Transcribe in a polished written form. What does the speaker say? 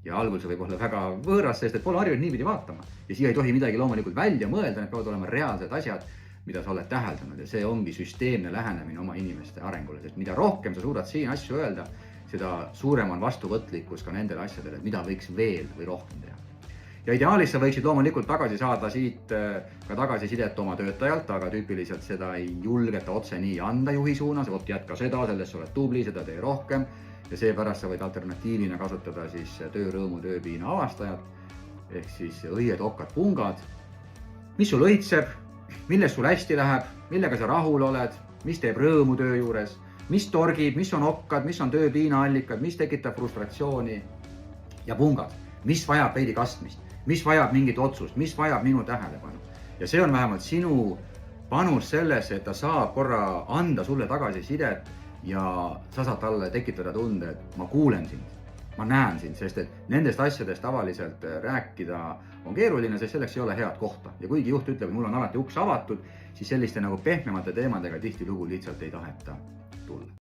ja algul see võib olla väga võõras, sest et pole harjunud niipidi vaatama. Ja siia ei tohi midagi loomulikult välja mõelda, need peavad olema reaalsed asjad, mida sa oled täheldanud ja see ongi süsteemne lähenemine oma inimeste arengule, sest mida rohkem sa suudad siin asju öelda, seda suurem on vastuvõtlikkus ka nendele asjadele, mida võiks veel või rohkem teha. Ja ideaalis sa võiksid loomulikult tagasi saada siit ka tagasisidet oma töötajalt, aga tüüpiliselt seda ei julgeta otse nii anda juhi suunas, vot jätka seda, sellest sa oled tubli, seda tee rohkem ja seepärast sa võid alternatiivina kasutada siis töörõõmu, tööpiina avastajat ehk siis õied, okkad, pungad, mis sul õitseb, milles sul hästi läheb, millega sa rahul oled, mis teeb rõõmu töö juures, mis torgib, mis on okkad, mis on tööpiina allikad, mis tekitab frustratsiooni ja pungad, mis vajab veidi kastmist, mis vajab mingit otsust, mis vajab minu tähelepanu. Ja see on vähemalt sinu panus sellesse, et ta saab korra anda sulle tagasisidet ja sa saad talle tekitada tunde, et ma kuulen sind, ma näen sind, sest et nendest asjadest tavaliselt rääkida on keeruline, sest selleks ei ole head kohta. Ja kuigi juht ütleb, et mul on alati uks avatud, siis selliste nagu pehmemate teemadega tihtilugu lihtsalt ei taheta tulla.